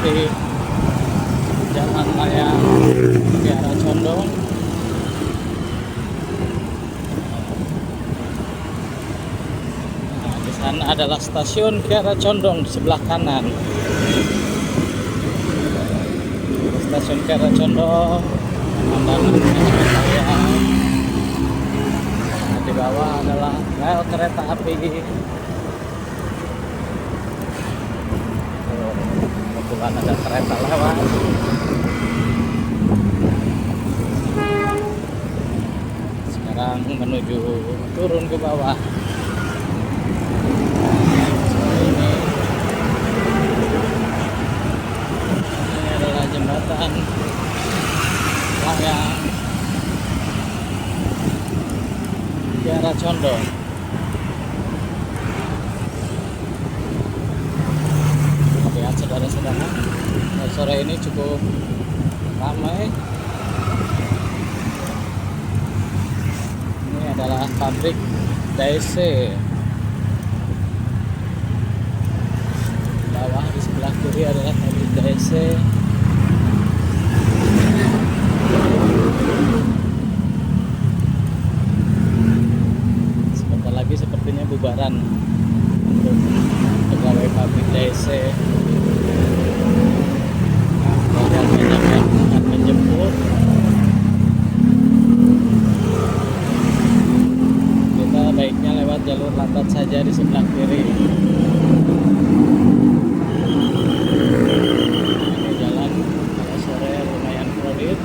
melewati jalan layang Kiara Condong. Nah, di sana adalah stasiun Kiara Condong di sebelah kanan. Stasiun Kiara Condong, di bawah adalah rel kereta api. Kebetulan ada kereta lewat. Sekarang menuju turun ke bawah. Ini adalah jembatan layang Kiara Condong. Lihat saudara-saudara, sore ini cukup ramai. Ini adalah pabrik DC. Bawah di sebelah kiri adalah pabrik DC. Sebentar lagi sepertinya bubaran untuk pegawai pabrik DC. Banyak yang akan menjemput. Kita baiknya lewat jalur lambat saja di sebelah kiri. Ini jalan kalau sore lumayan crowded.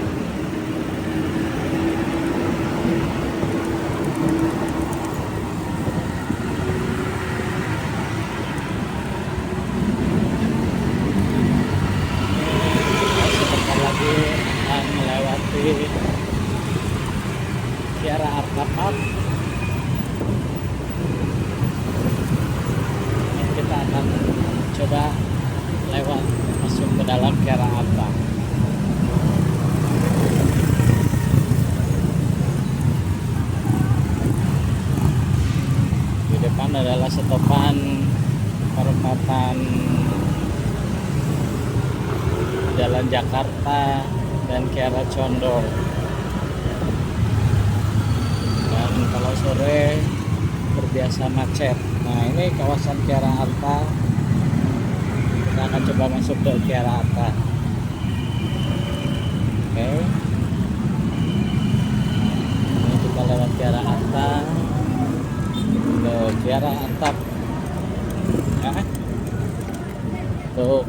Sebentar lagi akan melewati Kiara Arta Park. Kita akan coba lewat masuk ke dalam Kiara Arta. Di depan adalah setopan perempatan Jalan Jakarta dan Kiara Condong. Dan kalau sore terbiasa macet. Nah, ini kawasan Kiara Arta. Kita akan coba masuk ke Kiara Arta. Oke. Ini kita lewat Kiara Arta ke Kiara Arta. Ya. Untuk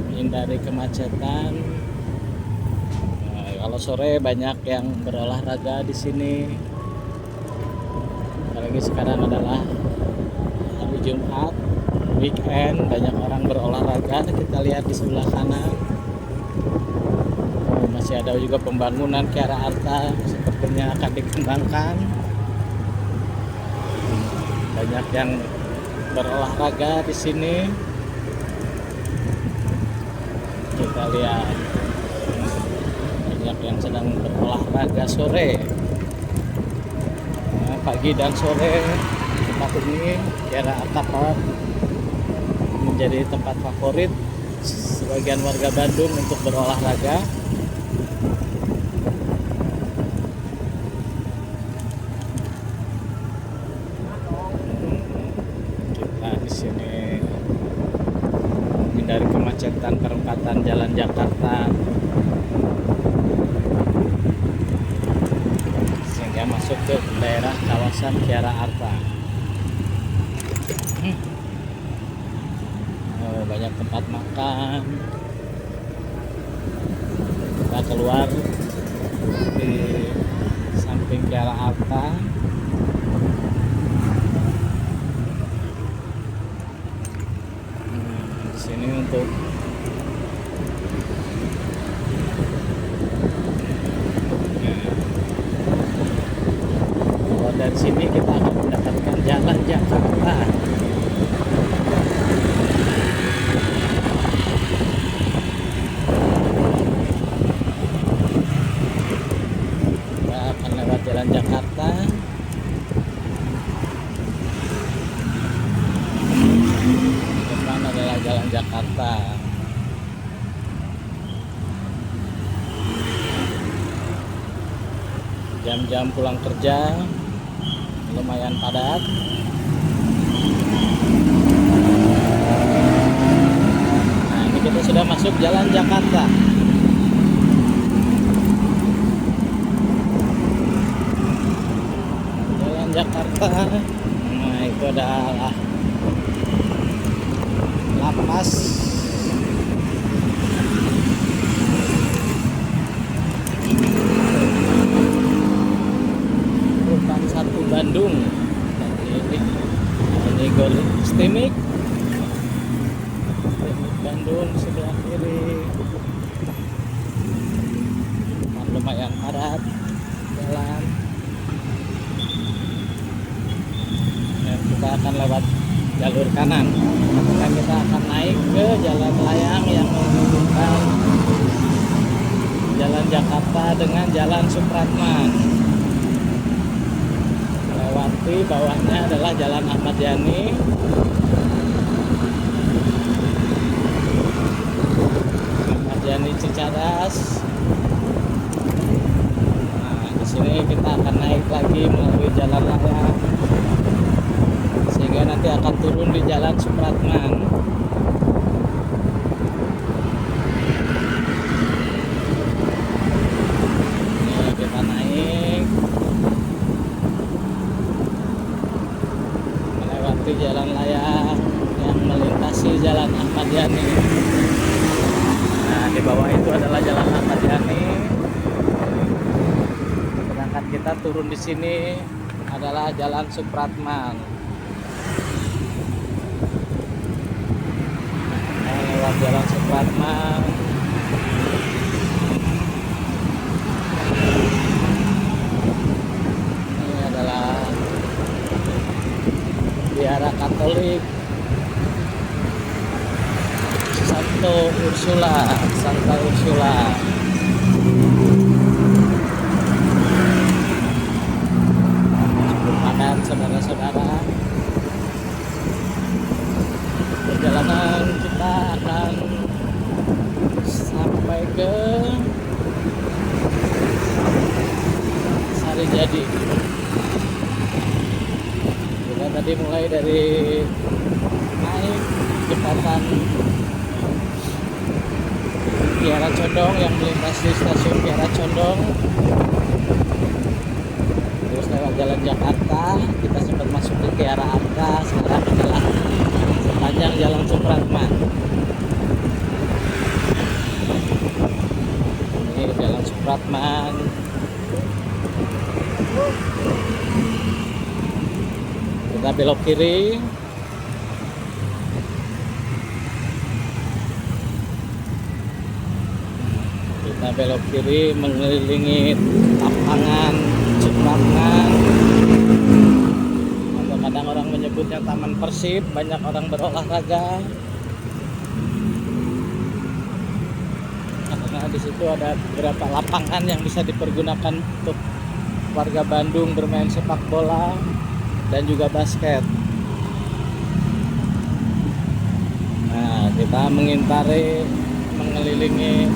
menghindari kemacetan. Nah, kalau sore banyak yang berolahraga di sini. Apalagi sekarang adalah hari Jumat, weekend, banyak orang berolahraga. Kita lihat di sebelah kanan. Masih ada juga pembangunan Kiara Arta, sepertinya akan dikembangkan. Banyak yang berolahraga di sini. Kita lihat banyak yang sedang berolahraga sore. Pagi dan sore tempat ini Kiara Arta Park menjadi tempat favorit sebagian warga Bandung untuk berolahraga. Kita di sini menghindari kemacetan perempatan Jalan Jakarta. Masuk ke daerah kawasan Kiara Arta. Banyak tempat makan. Kita keluar di samping Kiara Arta. Di sini untuk dari sini kita akan mendapatkan Jalan Jakarta. Kita akan lewat Jalan Jakarta. Depan adalah Jalan Jakarta. jam-jam pulang kerja lumayan padat. Nah, ini kita sudah masuk Jalan Jakarta. Jalan Jakarta. Nah, itu adalah lapas Rutan 1 Bandung. Ini Gol Stimik Bandung sebelah kiri. Lumayan padat jalan. Dan kita akan lewat jalur kanan. Dan kita akan naik ke jalan layang yang menghubungkan Jalan Jakarta dengan Jalan Supratman. Melewati bawahnya adalah Jalan Ahmad Yani. Ahmad Yani Cicadas. Nah, di sini kita akan naik lagi melalui jalan layang sehingga nanti akan turun di Jalan Supratman. Ini kita naik melewati jalan layang yang melintasi Jalan Ahmad Yani. Nah, di bawah itu adalah Jalan Ahmad Yani. Sedangkan kita turun di sini adalah Jalan Supratman. Lewat Jalan Supratman ini adalah Biara Katolik Santa Ursula. Cukup padat saudara-saudara. Perjalanan kita akan sampai ke Sarijadi. Kita tadi mulai dari naik jembatan Kiara Condong yang melintasi stasiun Kiara Condong, terus lewat Jalan Jakarta. Kita sempat masuk ke Kiara Arta. Sekarang adalah sepanjang Jalan Supratman. Ini Jalan Supratman. Kita belok kiri. Kita belok kiri mengelilingi lapangan Supratman. Kadang orang menyebutnya Taman Persib, banyak orang berolahraga. Karena di situ ada beberapa lapangan yang bisa dipergunakan untuk warga Bandung bermain sepak bola dan juga basket. Nah, kita mengelilingi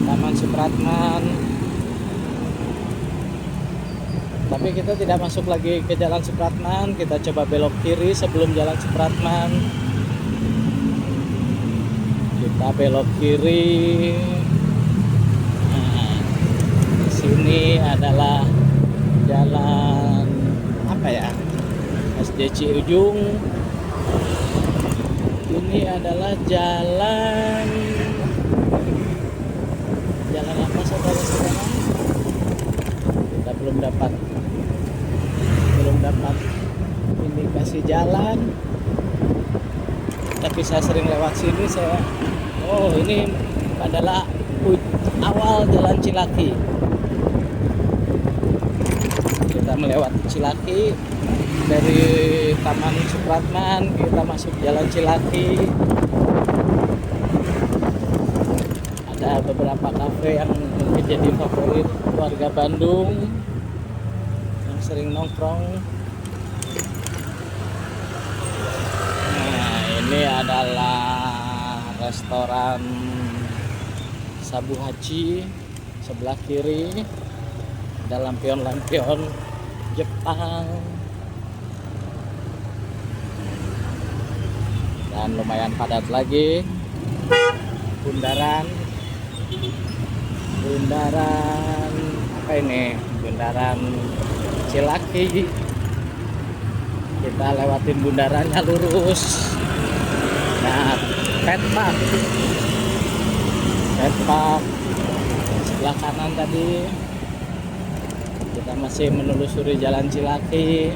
Taman Supratman. Tapi kita tidak masuk lagi ke Jalan Supratman. Kita coba belok kiri sebelum Jalan Supratman. Kita belok kiri. Nah, di sini adalah jalan apa ya? SD Ciujung. Ini adalah jalan apa saudara-saudara? Kita belum dapat indikasi jalan, tapi saya sering lewat sini. Ini adalah awal Jalan Cilaki. Kita melewati Cilaki dari Taman Supratman, kita masuk Jalan Cilaki. Ada beberapa kafe yang mungkin jadi favorit warga Bandung yang sering nongkrong. Nah, ini adalah restoran Sabu Haji sebelah kiri. Ada lampion-lampion Jepang. Dan lumayan padat lagi. Bundaran apa ini? Bundaran Cilaki. Kita lewatin bundarannya lurus. Nah, pet park sebelah kanan tadi. Kita masih menelusuri jalan Cilaki.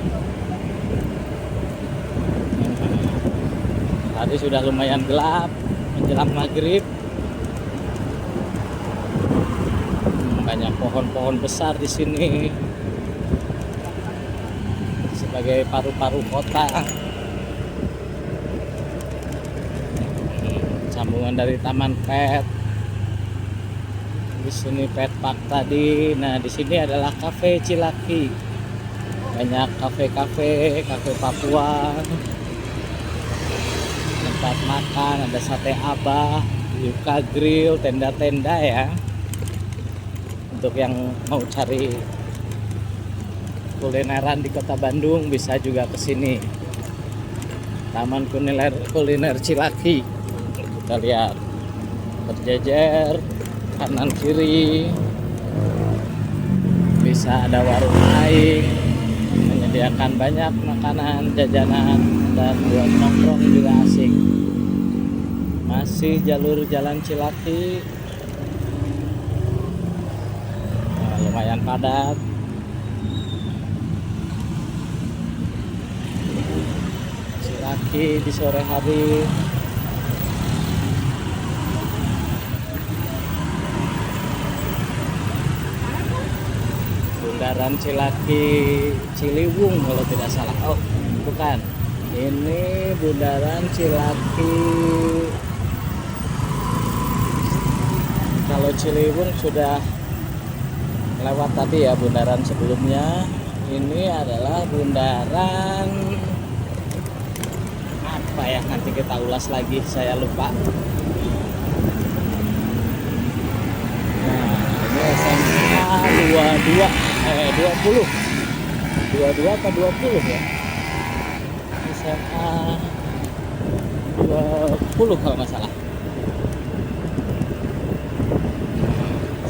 Tadi sudah lumayan gelap menjelang maghrib. Banyak pohon-pohon besar di sini sebagai paru-paru kota. Sambungan dari Taman Pet. Di sini Pet Park tadi. Nah, di sini adalah Cafe Cilaki. Banyak kafe Papua. Tempat makan, ada sate Abah, Yuka Grill, tenda-tenda ya. Untuk yang mau cari kulineran di Kota Bandung bisa juga ke sini. Taman kuliner Cilaki. Kita lihat berjejer kanan kiri. Bisa ada warung lain menyediakan banyak makanan, jajanan, dan buat nongkrong juga asik. Masih jalur jalan Cilaki. Lumayan padat. Cilaki di sore hari. Bundaran Cilaki Ciliwung kalau tidak salah. Oh, bukan. Ini Bundaran Cilaki. Kalau Ciliwung sudah lewat tadi ya bundaran sebelumnya. Ini adalah bundaran apa ya, nanti kita ulas lagi, saya lupa. Nah, ini SMA 22 atau 20 ya, SMA 20 kalau nggak salah.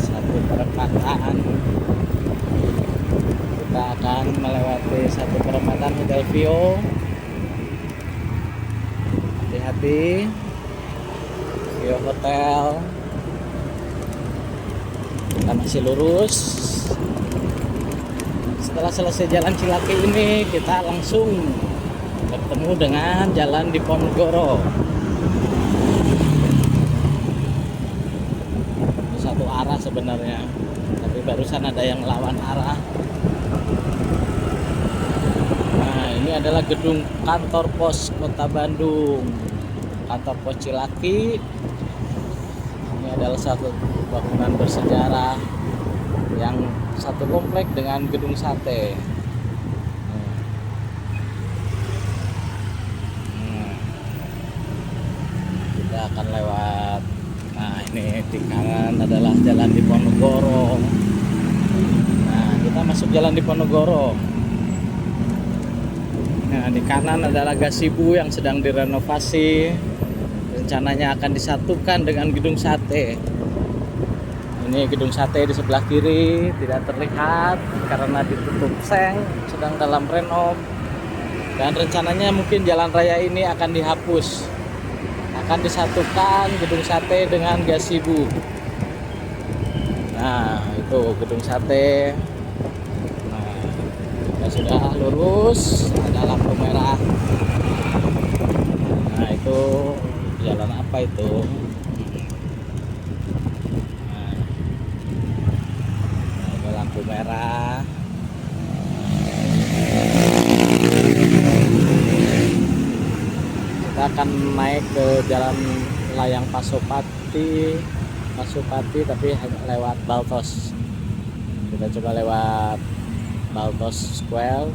Satu perempatan. Kita akan melewati satu perempatan Hotel Vio. Hati-hati, Vio Hotel. Kita masih lurus. Setelah selesai jalan Cilaki ini, kita langsung bertemu dengan jalan Diponegoro. Ini satu arah sebenarnya, tapi barusan ada yang lawan arah. Nah, ini adalah gedung kantor pos Kota Bandung, kantor pos Cilaki. Ini adalah satu bangunan bersejarah yang satu komplek dengan gedung sate. Kita akan lewat. Nah, ini di kanan adalah jalan Diponegoro. Nah, kita masuk jalan Diponegoro. Nah, di kanan adalah gazebo yang sedang direnovasi. Rencananya akan disatukan dengan gedung sate. Ini gedung sate di sebelah kiri tidak terlihat karena ditutup seng, sedang dalam renov. Dan rencananya mungkin jalan raya ini akan dihapus. Akan disatukan gedung sate dengan gazebo. Nah, itu gedung sate. Nah, kita sudah lurus, ada lampu merah. Nah, itu jalan apa itu? Lampu merah. Kita akan naik ke jalan layang Pasopati tapi lewat Baltos. Kita coba lewat Baltos Square.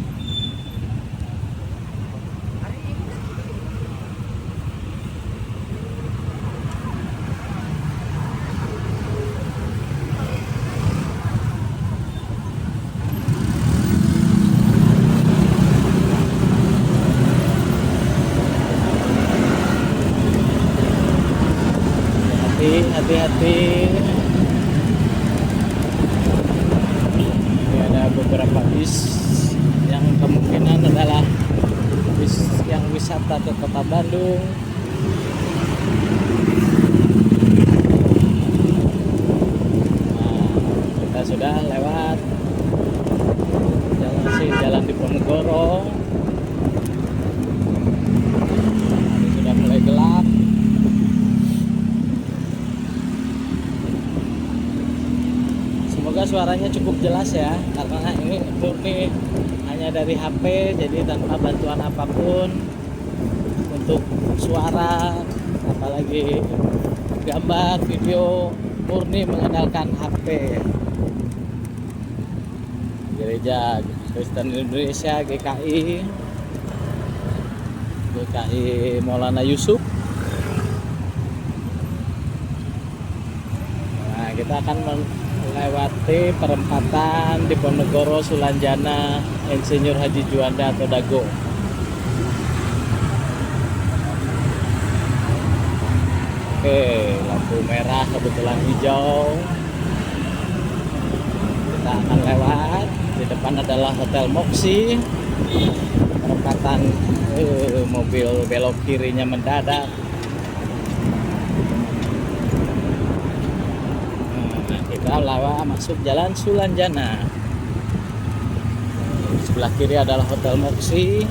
hati-hati. Ini ada beberapa bis yang kemungkinan adalah bis yang wisata ke kota Bandung. Nah, kita sudah lewat jalan Diponegoro. Ini sudah mulai gelap. Semoga suaranya cukup jelas ya, karena ini murni hanya dari HP, jadi tanpa bantuan apapun untuk suara, apalagi gambar, video, murni mengandalkan HP. Gereja Kristen Indonesia GKI Maulana Yusuf. Nah, kita akan melewati perempatan Diponegoro Sulanjana Insinyur Haji Juanda atau Dago. Oke, lampu merah kebetulan hijau. Kita akan lewat. Di depan adalah Hotel Moxi. Perempatan mobil belok kirinya mendadak. Nah, kita lewat masuk jalan Sulanjana. Sebelah kiri adalah Hotel Moxi.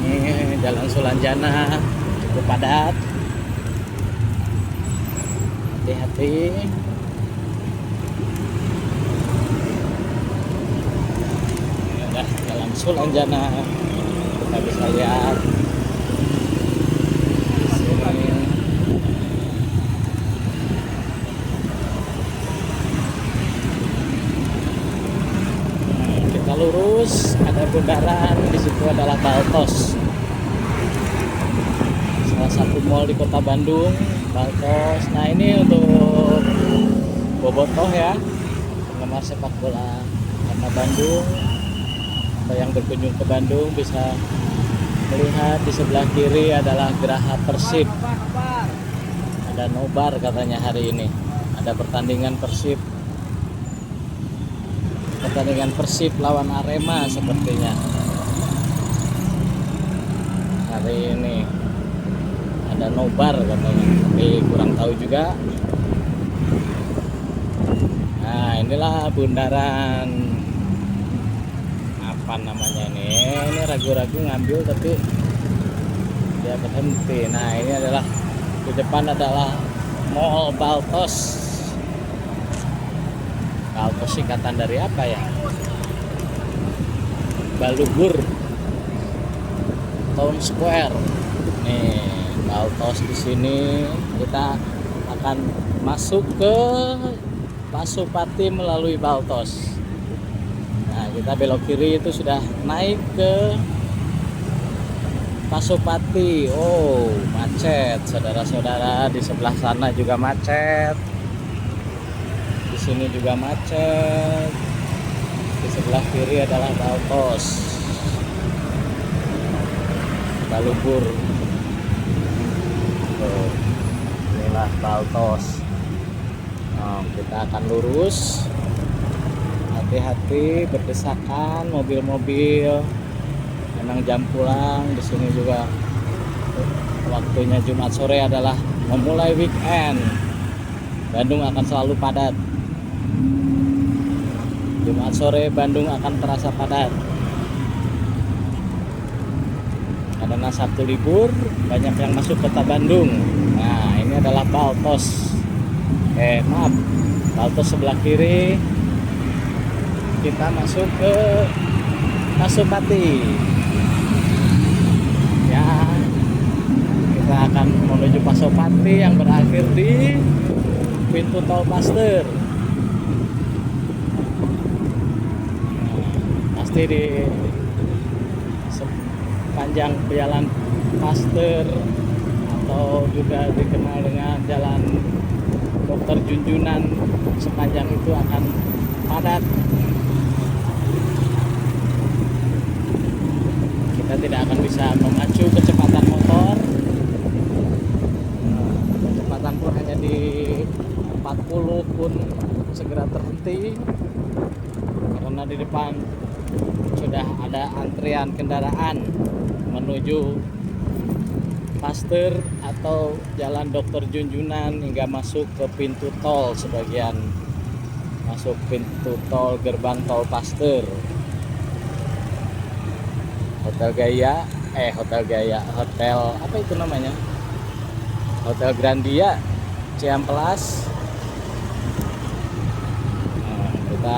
Ini jalan Sulanjana cukup padat. Hati-hati. Ini adalah jalan Sulanjana. Kita bisa lihat sini. Kita lurus, ada bundaran, di situ adalah Baltos. Salah satu mall di kota Bandung, Baltos. Nah, ini untuk bobotoh ya, penggemar sepak bola kota Bandung atau yang berkunjung ke Bandung bisa melihat di sebelah kiri adalah Geraha Persib. Ada nobar katanya hari ini, ada pertandingan Persib lawan Arema sepertinya hari ini. Ada nobar katanya, tapi kurang tahu juga. Nah, inilah bundaran apa namanya ini ragu-ragu ngambil tapi dia berhenti. Nah, ini adalah di depan adalah Mall Baltos. Baltos singkatan dari apa ya? Balubur Town Square. Nih, Baltos di sini. Kita akan masuk ke Pasupati melalui Baltos. Nah, kita belok kiri itu sudah naik ke Pasupati. Oh, macet, saudara-saudara. Di sebelah sana juga macet. Di sini juga macet. Di sebelah kiri adalah Baltos. Balubur. Oh, inilah Baltos. Nah, kita akan lurus. Hati-hati, berdesakan mobil-mobil. Memang jam pulang. Di sini juga waktunya Jumat sore adalah memulai weekend. Bandung akan selalu padat. Jumat sore Bandung akan terasa padat. Karena Sabtu libur, banyak yang masuk kota Bandung. Nah, ini adalah Baltos. Baltos sebelah kiri. Kita masuk ke Pasupati. Ya, kita akan menuju Pasupati yang berakhir di pintu tol Paster. Pasti di sepanjang jalan Paster atau juga dikenal dengan jalan Dr. Junjunan, sepanjang itu akan padat. Kita tidak akan bisa memacu kecepatan motor. Kecepatan pun hanya di 40 pun segera terhenti karena di depan sudah ada antrian kendaraan menuju Pasteur atau Jalan Dr. Junjunan hingga masuk ke pintu tol, sebagian masuk pintu tol gerbang tol Pasteur. Hotel apa itu namanya? Hotel Grandia Ciamplas. Nah, kita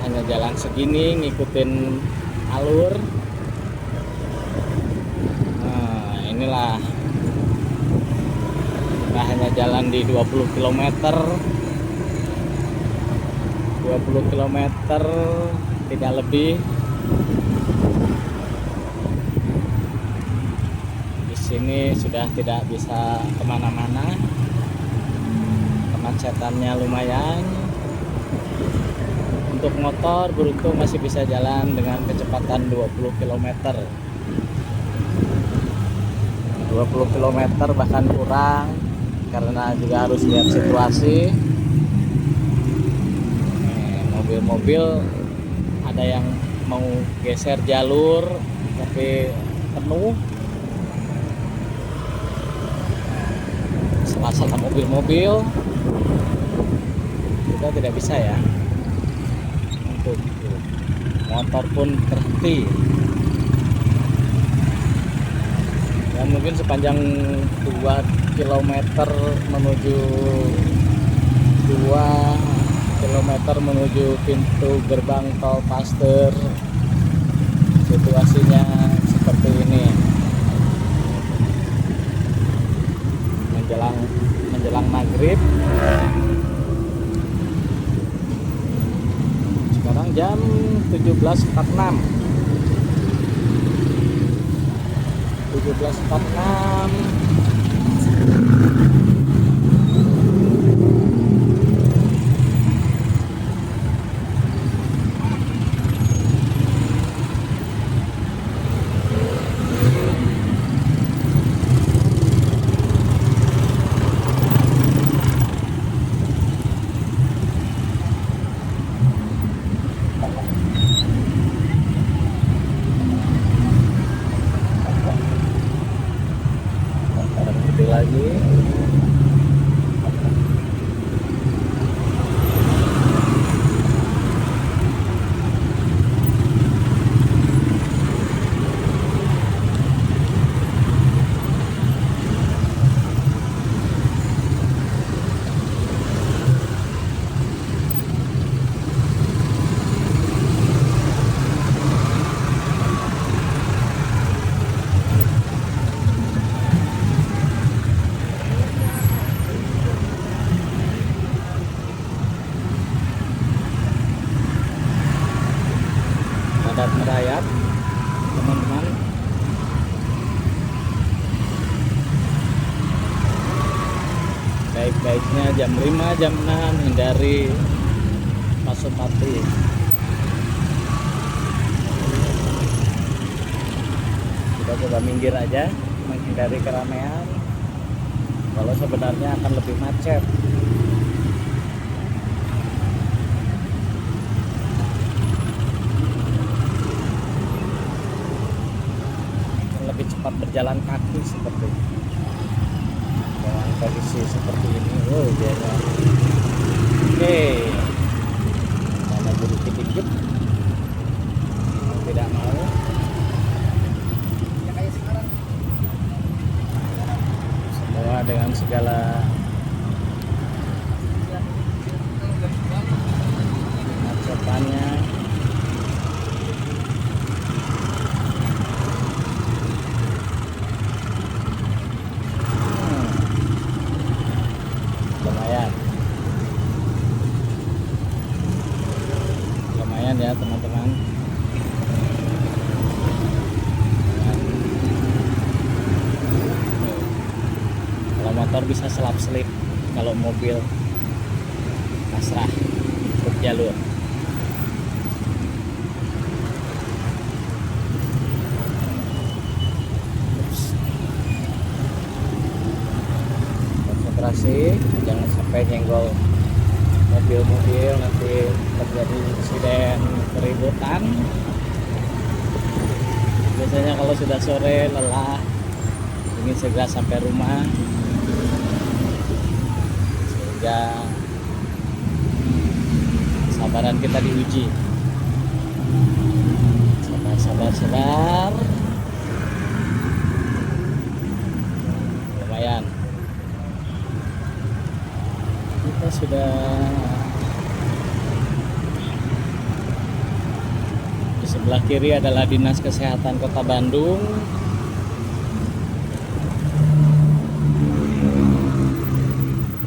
hanya jalan segini ngikutin alur. Nah, inilah kita hanya jalan di 20 km 20 km tidak lebih. Di sini sudah tidak bisa kemana-mana, kemacetannya lumayan. Untuk motor beruntung masih bisa jalan dengan kecepatan 20 km 20 km bahkan kurang, karena juga harus lihat situasi. Mobil-mobil ada yang mau geser jalur tapi penuh. Salah mobil-mobil kita tidak bisa ya. Untuk motor pun terhenti. Ya mungkin sepanjang 2 km menuju 2 km menuju pintu gerbang tol Pasteur, situasinya seperti ini. Menjelang maghrib. Sekarang jam 17.46. 17.46. Lagi padat merayap teman-teman. Baik-baiknya jam 5, jam 6 hindari Pasopati. Kita coba minggir aja menghindari keramaian, kalau sebenarnya akan lebih macet. Lebih cepat berjalan kaki seperti dengan kondisi seperti ini. Oh biasa. Oke, kita maju dikit-dikit, tidak mau. Semua dengan segala macetannya. Lumayan ya teman-teman. Kalau motor bisa selap-selip, kalau mobil pasrah ikut jalur. konsentrasi, jangan sampai nyenggol mobil-mobil, nanti terjadi insiden keributan. Biasanya kalau sudah sore lelah, ingin segera sampai rumah, sehingga kesabaran kita diuji. Sabar. Lumayan. Kita sudah di sebelah kiri adalah Dinas Kesehatan Kota Bandung.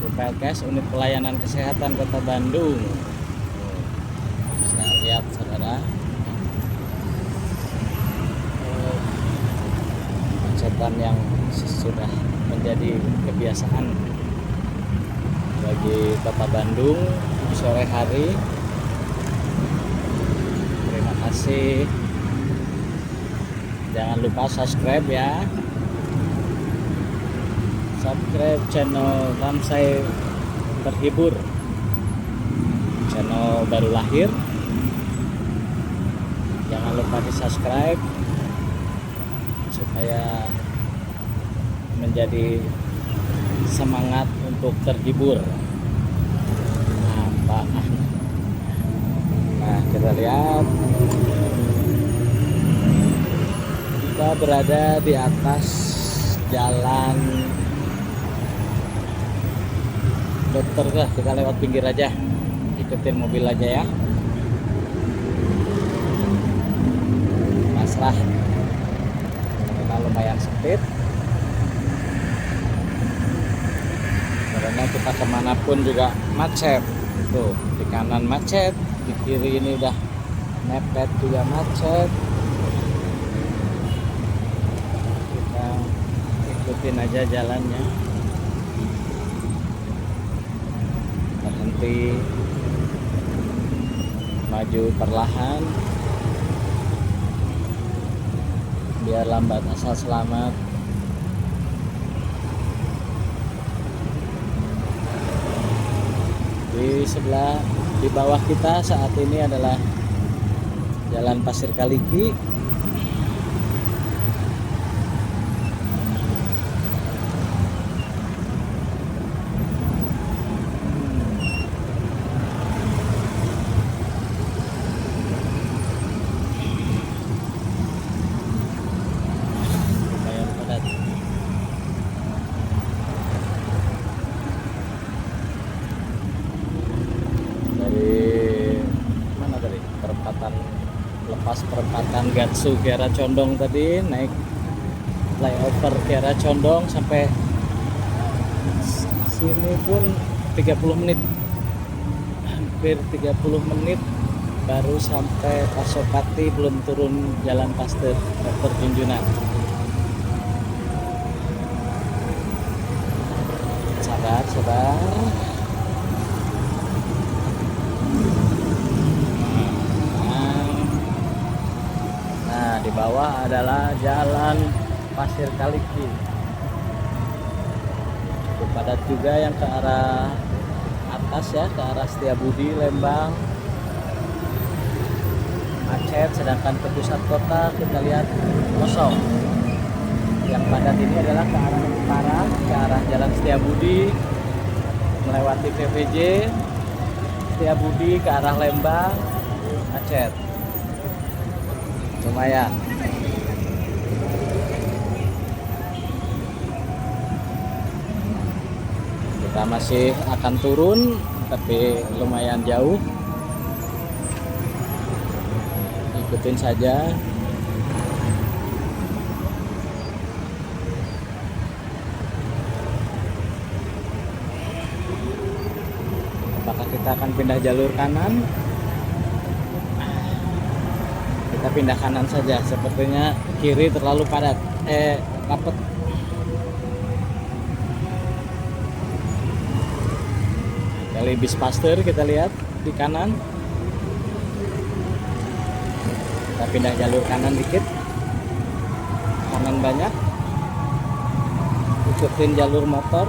UPLKes, Unit Pelayanan Kesehatan Kota Bandung. Bisa lihat saudara, kemacetan yang sudah menjadi kebiasaan bagi Kota Bandung sore hari. Terima kasih. Jangan lupa subscribe ya. Subscribe channel Ramsay Terhibur, channel baru lahir. Jangan lupa di subscribe supaya menjadi semangat untuk terhibur. Nah, kita lihat kita berada di atas jalan Dokter. Kita lewat pinggir aja, ikutin mobil aja ya. Pasrah karena lumayan sempit, karena kita kemanapun juga macet. Tuh, di kanan macet, di kiri ini udah mepet juga macet. Kita ikutin aja jalannya, berhenti, maju perlahan, biar lambat asal selamat. Di bawah kita saat ini adalah Jalan Pasir Kaliki. Lumayan padat. Perempatan Gatsu Kiara Condong tadi, naik flyover Kiara Condong sampai sini pun 30 menit, hampir 30 menit baru sampai Pasopati, belum turun Jalan Pasteur Dr. Junjunan. Sabar. Di bawah adalah Jalan Pasir Kaliki. Cukup padat juga yang ke arah atas ya, ke arah Setiabudi, Lembang. Macet, sedangkan ke pusat kota kita lihat kosong. Yang padat ini adalah ke arah utara, ke arah Jalan Setiabudi, melewati PVJ, Setiabudi ke arah Lembang, macet. Lumayan. Kita masih akan turun, tapi lumayan jauh. Ikutin saja. Apakah kita akan pindah jalur kanan? Kita pindah kanan saja, sepertinya kiri terlalu padat, rapet. Kali bis Pasteur kita lihat di kanan. Kita pindah jalur kanan dikit, kanan banyak, ikutin jalur motor.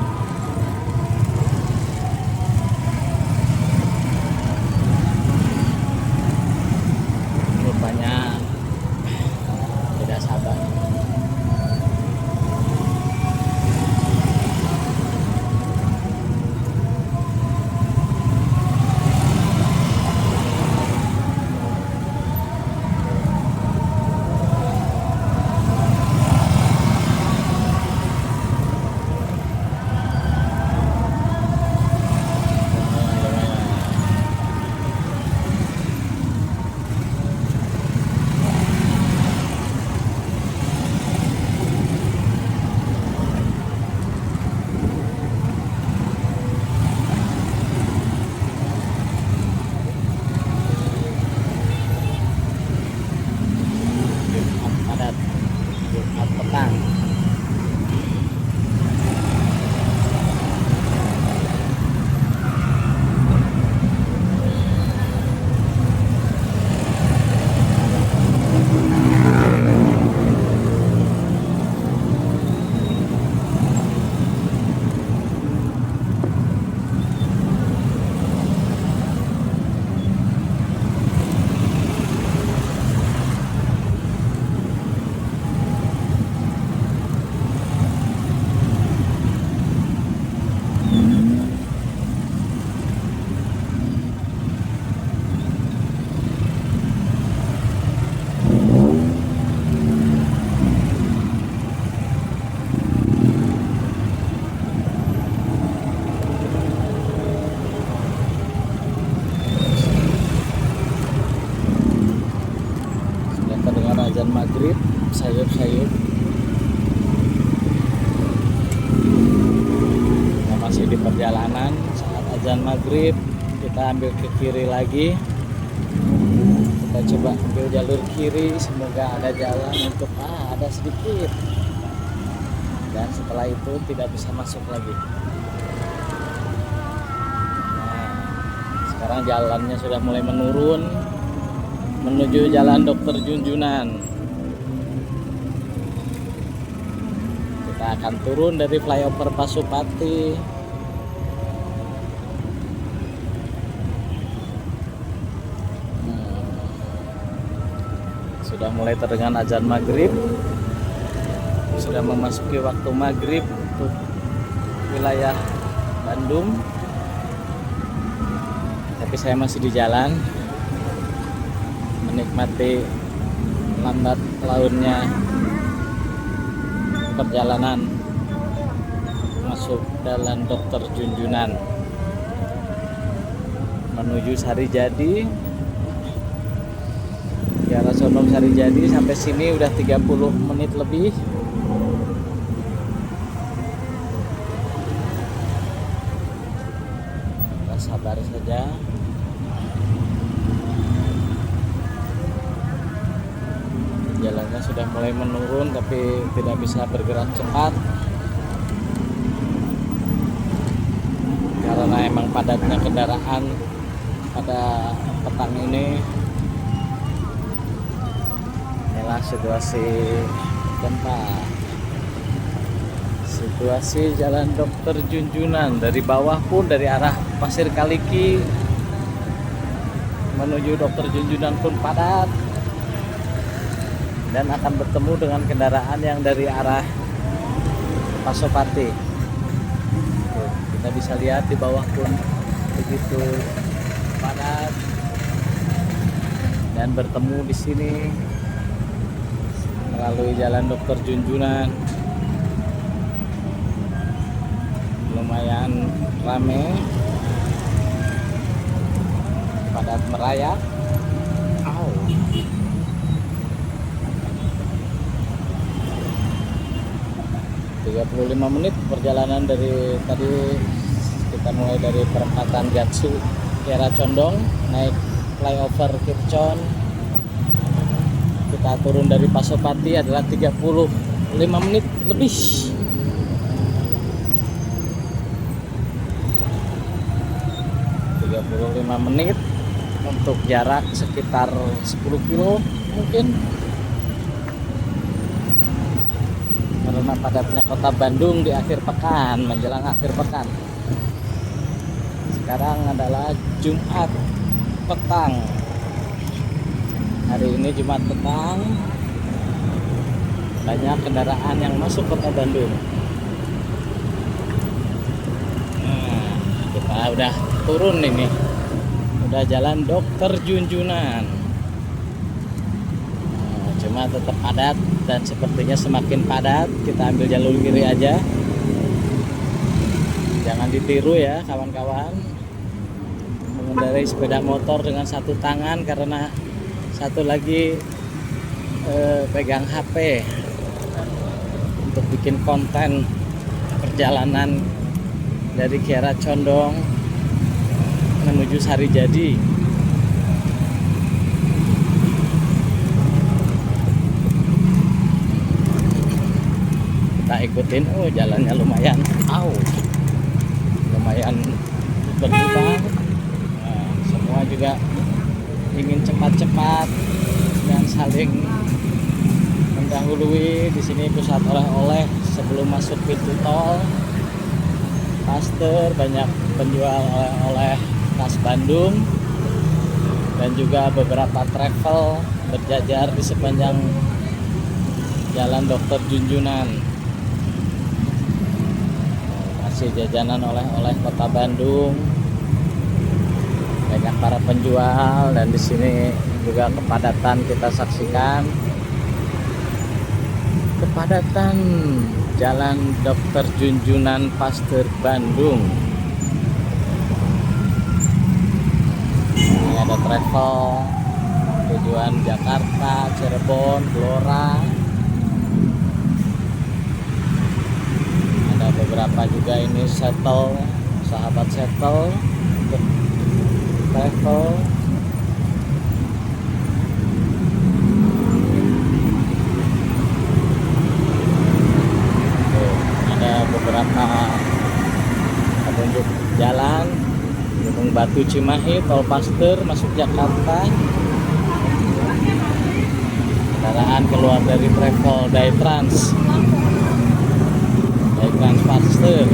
di perjalanan. Saat azan maghrib kita ambil ke kiri lagi. Kita coba ambil jalur kiri, semoga ada jalan untuk ada sedikit. Dan setelah itu tidak bisa masuk lagi. Nah, sekarang jalannya sudah mulai menurun menuju Jalan Dr. Junjunan. Kita akan turun dari flyover Pasupati. Sudah mulai terdengar azan maghrib. Sudah memasuki waktu maghrib untuk wilayah Bandung. Tapi saya masih di jalan menikmati lambat launnya perjalanan masuk Jalan Dr. Junjunan menuju Sarijadi. Di arah Condong Sarijadi sampai sini udah 30 menit lebih. Kita sabar saja. Jalannya sudah mulai menurun tapi tidak bisa bergerak cepat karena emang padatnya kendaraan pada petang ini. Inilah situasi tempat, situasi Jalan Dr. Junjunan. Dari bawah pun, dari arah Pasir Kaliki menuju Dr. Junjunan pun padat, dan akan bertemu dengan kendaraan yang dari arah Pasopati. Kita bisa lihat di bawah pun begitu padat, dan bertemu di sini melalui Jalan Dr. Junjunan. Lumayan rame, padat merayap. 35 menit perjalanan dari tadi. Kita mulai dari perempatan Gatsu Kiara Condong, naik flyover Kircon. Kita turun dari Pasopati adalah 35 menit lebih. Menit untuk jarak sekitar 10 kilo mungkin, karena padatnya kota Bandung di akhir pekan, menjelang akhir pekan. Sekarang adalah Jumat petang. Hari ini Jumat petang, banyak kendaraan yang masuk kota Bandung. Nah, kita udah turun ini, udah Jalan Dr. Junjunan. Nah, cuma tetap padat, dan sepertinya semakin padat. Kita ambil jalur kiri aja, jangan ditiru ya kawan-kawan mengendarai sepeda motor dengan satu tangan, karena satu lagi pegang HP untuk bikin konten perjalanan dari Kiara Condong menuju Sarijadi. Kita ikutin, jalannya lumayan, lumayan berlubang. Nah, semua juga ingin cepat-cepat dan saling mendahului. Di sini pusat oleh-oleh sebelum masuk pintu tol. Pasteur, banyak penjual oleh-oleh khas Bandung, dan juga beberapa travel berjajar di sepanjang Jalan Dr. Junjunan. Masih jajanan oleh-oleh kota Bandung, banyak para penjual, dan di sini juga kepadatan kita saksikan. Kepadatan Jalan Dr. Junjunan Pasteur Bandung. Ini ada travel tujuan Jakarta, Cirebon, Blora. Ada beberapa juga ini shuttle sahabat settle untuk travel. Ada beberapa petunjuk jalan, Gunung Batu Cimahi, Tol Paster masuk Jakarta. Kendaraan keluar dari travel Daytrans Paster.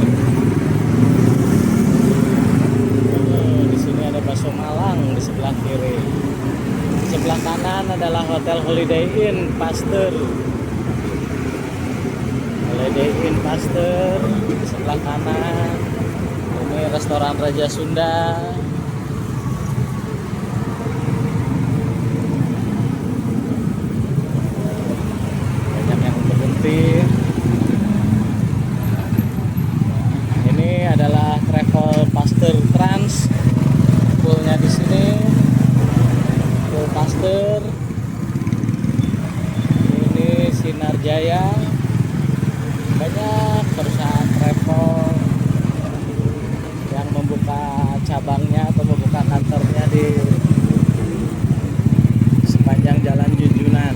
Di sini ada bakso Malang di sebelah kiri. Di sebelah kanan adalah Hotel Holiday Inn Paster. Holiday Inn Paster di sebelah kanan. Ini restoran Raja Sunda. Banyak yang berhenti. Ini adalah travel Paster Trans. Fullnya di sini. Full Paster. Ini Sinar Jaya. Banyak perusahaan travel yang membuka cabangnya atau membuka kantornya di sepanjang Jalan Junjunan.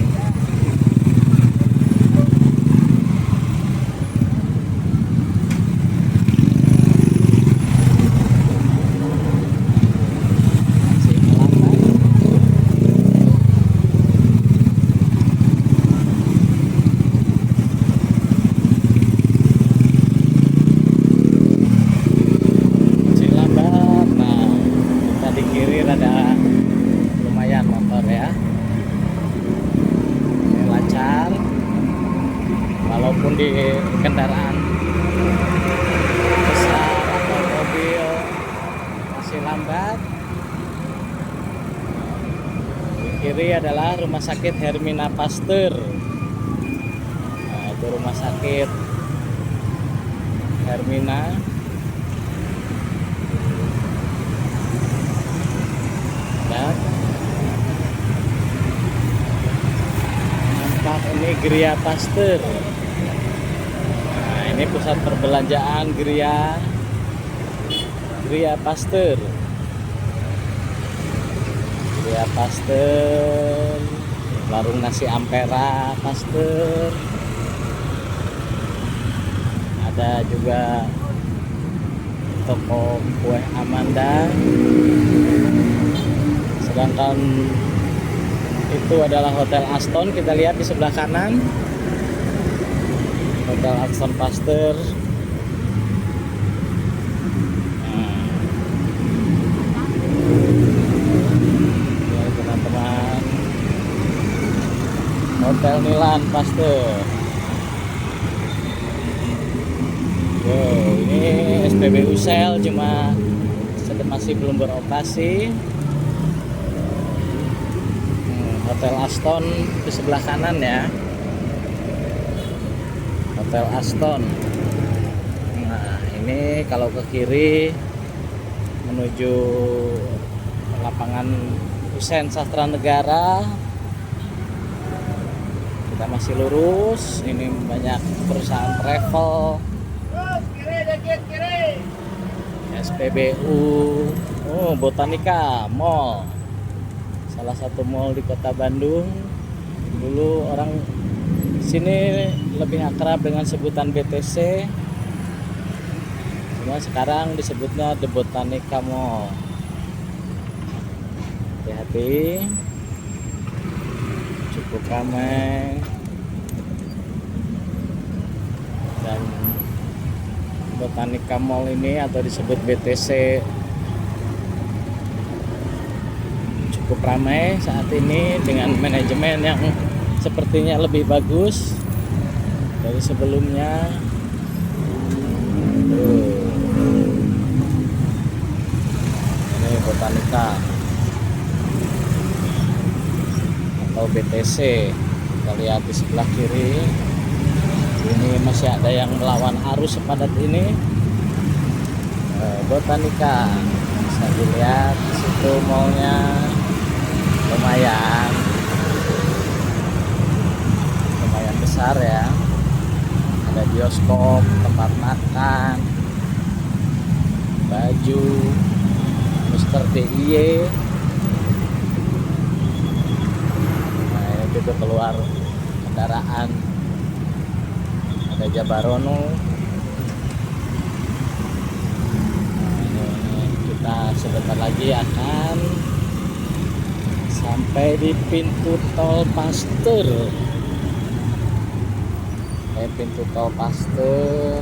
Ada lumayan motor ya, ini lancar walaupun di kendaraan besar atau mobil masih lambat. Di kiri adalah rumah sakit Hermina Paster. Nah, itu rumah sakit Hermina. Nampak ini Gria Paster. Nah, ini pusat perbelanjaan Gria Paster. Gria Paster. Warung nasi Ampera Paster. Ada juga toko kue Amanda. Sedangkan itu adalah Hotel Aston. Kita lihat di sebelah kanan, Hotel Aston Paster. Ya, teman-teman, Hotel Milan Paster. Yo, ini SPBU Sel cuma masih belum beroperasi. Hotel Aston di sebelah kanan ya, Hotel Aston. Nah, ini kalau ke kiri menuju lapangan Hussein Sastra Negara, kita masih lurus. Ini banyak perusahaan travel, SPBU, Botanika Mall, salah satu mall di kota Bandung. Dulu orang sini lebih akrab dengan sebutan BTC, cuma sekarang disebutnya The Botanica Mall. Hati-hati, cukup ramai. Dan Botanica Mall ini atau disebut BTC cukup ramai saat ini dengan manajemen yang sepertinya lebih bagus dari sebelumnya. Ini Botanica atau BTC. Kita lihat di sebelah kiri. Ini masih ada yang melawan arus sepadat ini. Botanica bisa dilihat di situ mallnya. Lumayan besar ya, ada bioskop, tempat makan, baju Mister DIY. Nah, itu keluar kendaraan, ada Jabarono. Nah, ini kita sebentar lagi akan sampai di pintu tol Pasteur. Pintu tol Pasteur.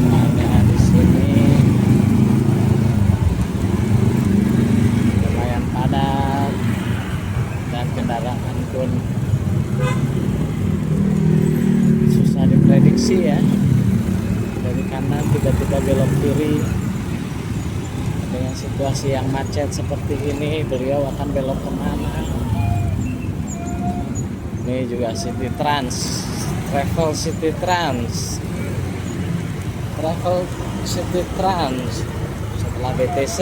Ada di sini lumayan padat dan kendaraan pun susah diprediksi ya. Dari kanan tiba-tiba belok kiri. Dengan situasi yang macet seperti ini, beliau akan belok kemana? Ini juga City Trans, Travel City Trans, Travel City Trans. Setelah BTC,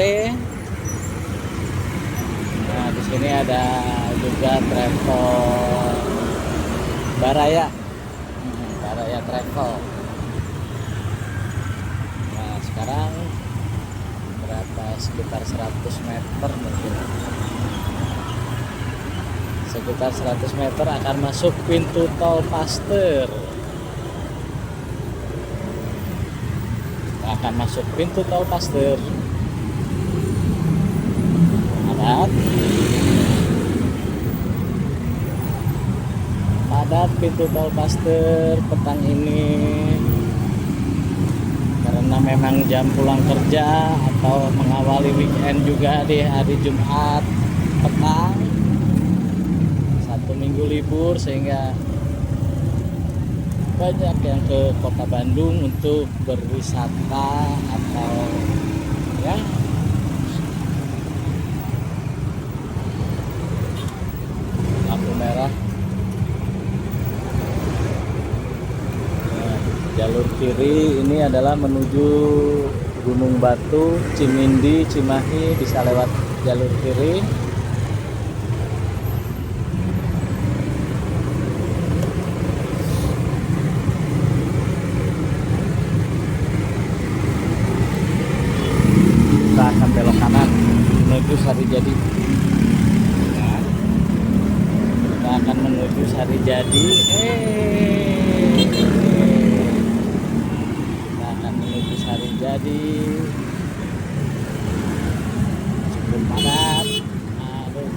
nah di sini ada juga Travel Baraya, Baraya Travel. Nah sekarang berapa, sekitar 100 meter mungkin, sekitar 100 meter akan masuk pintu tol Pasteur. Akan masuk pintu tol Pasteur. Padat pintu tol Pasteur petang ini, karena memang jam pulang kerja atau mengawali weekend juga di hari Jumat petang, Sabtu Minggu libur, sehingga banyak yang ke kota Bandung untuk berwisata atau ya lampu merah. Jalur kiri ini adalah menuju Gunung Batu, Cimindi, Cimahi, bisa lewat jalur kiri. Kita akan belok kanan menuju Sarijadi. Nah, kita akan menuju Sarijadi. Sarijadi cukup padat. Aduh,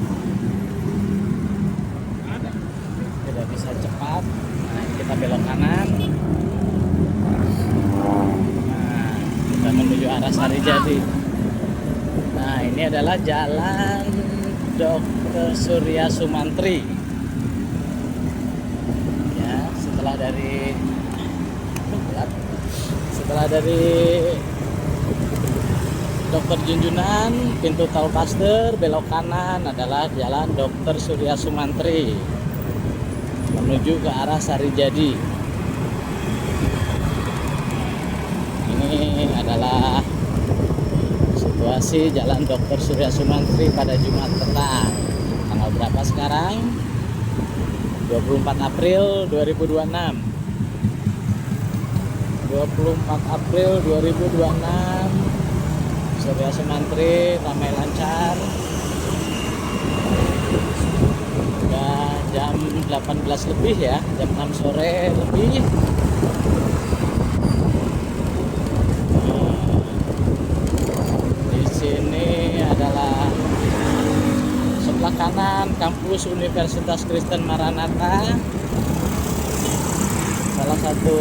tidak bisa cepat. Nah, kita belok kanan. Nah, kita menuju arah Sarijadi. Nah, ini adalah jalan Dr. Surya Sumantri. Ya, setelah dari Dr. Junjunan, pintu tol Pasteur, belok kanan adalah jalan Dr. Surya Sumantri menuju ke arah Sarijadi. Ini adalah situasi jalan Dr. Surya Sumantri pada Jumat petang. Tanggal berapa sekarang? 24 April 2026. 24 April 2026, Surya Sumantri ramai lancar. Udah jam 18 lebih ya, jam 6 sore lebih. Di sini adalah sebelah kanan kampus Universitas Kristen Maranatha, salah satu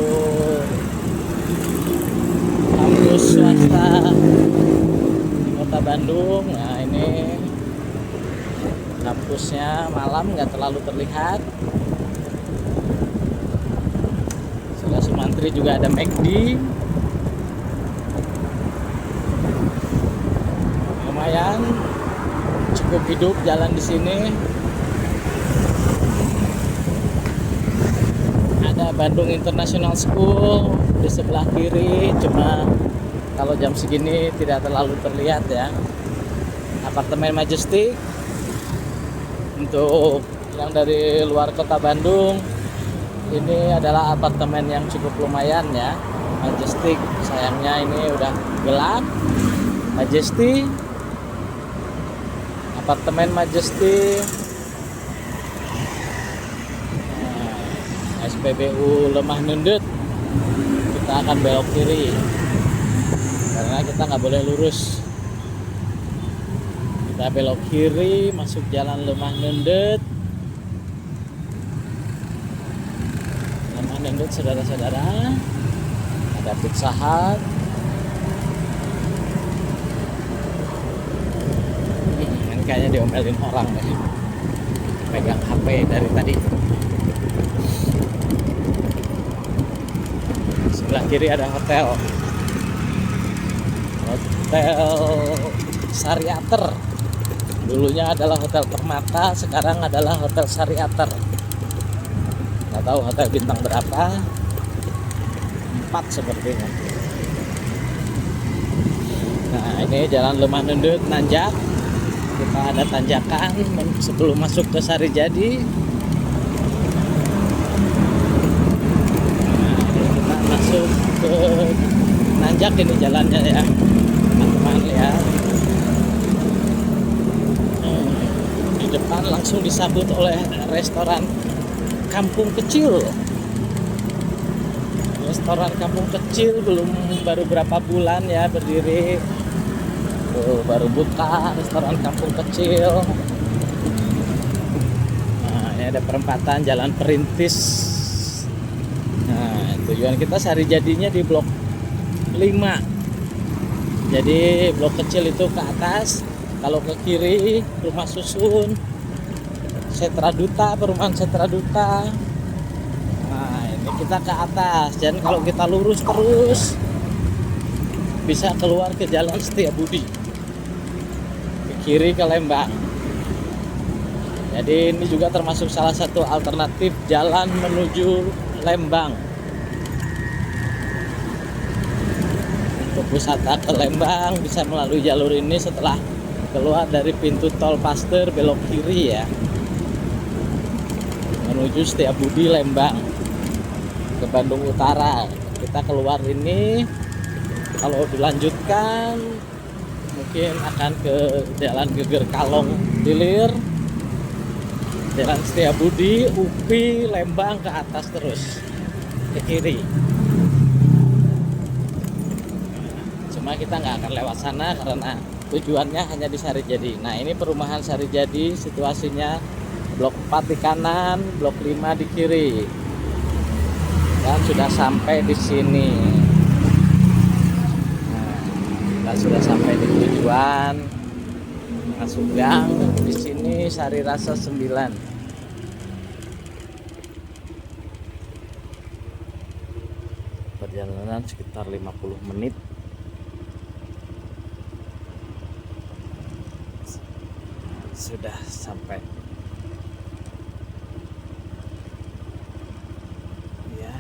kampus swasta di kota Bandung. Nah ini kampusnya malam nggak terlalu terlihat. Surya Sumantri juga ada McD. Lumayan cukup hidup jalan di sini. Ada Bandung International School di sebelah kiri, cuma kalau jam segini tidak terlalu terlihat ya. Apartemen Majestic untuk yang dari luar kota Bandung. Ini adalah apartemen yang cukup lumayan ya, Majestic. Sayangnya ini udah gelap. Majestic, apartemen Majestic. SPBU Lemah Nundut. Kita akan belok kiri karena kita nggak boleh lurus. Kita belok kiri masuk jalan Lemah Nundut. Lemah Nundut, saudara-saudara, ada Pizza Hut. Ini kayaknya diomelin orang deh, pegang HP dari tadi. Sebelah kiri ada hotel Sariater. Dulunya adalah Hotel Permata, sekarang adalah Hotel Sariater. Nggak tahu hotel bintang berapa, 4 sepertinya. Nah, ini jalan Lemah Nundut nanjak. Kita ada tanjakan sebelum masuk ke Sarijadi. Kita masuk ke nanjak, ini jalannya ya, teman-teman ya. Di depan langsung disambut oleh restoran Kampung Kecil. Restoran Kampung Kecil baru berapa bulan ya berdiri. Baru buka restoran Kampung Kecil. Nah, ini ada perempatan Jalan Perintis. Nah, tujuan kita Sarijadinya di blok 5. Jadi blok kecil itu ke atas. Kalau ke kiri Rumah Susun, Setra Duta, perumahan Setra Duta. Nah, ini kita ke atas. Dan kalau kita lurus terus bisa keluar ke Jalan Setiabudi, ke kiri ke Lembang. Jadi ini juga termasuk salah satu alternatif jalan menuju Lembang. Untuk wisata ke Lembang bisa melalui jalur ini setelah keluar dari pintu tol Paster, belok kiri ya, menuju Setiabudi Lembang ke Bandung Utara. Kita keluar ini, kalau dilanjutkan mungkin akan ke Jalan Geger Kalong Hilir, Jalan Setiabudi, UPI, Lembang ke atas terus ke kiri. Cuma kita nggak akan lewat sana karena tujuannya hanya di Sarijadi. Nah, ini perumahan Sarijadi, situasinya blok 4 di kanan, blok 5 di kiri. Dan sudah sampai di sini. Nah, kita sudah sampai di tujuan. Masuk gang di sini Sari Rasa 9. Perjalanan sekitar 50 menit. Sudah sampai ya,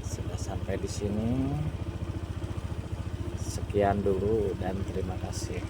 sudah sampai di sini. Sekian dulu dan terima kasih.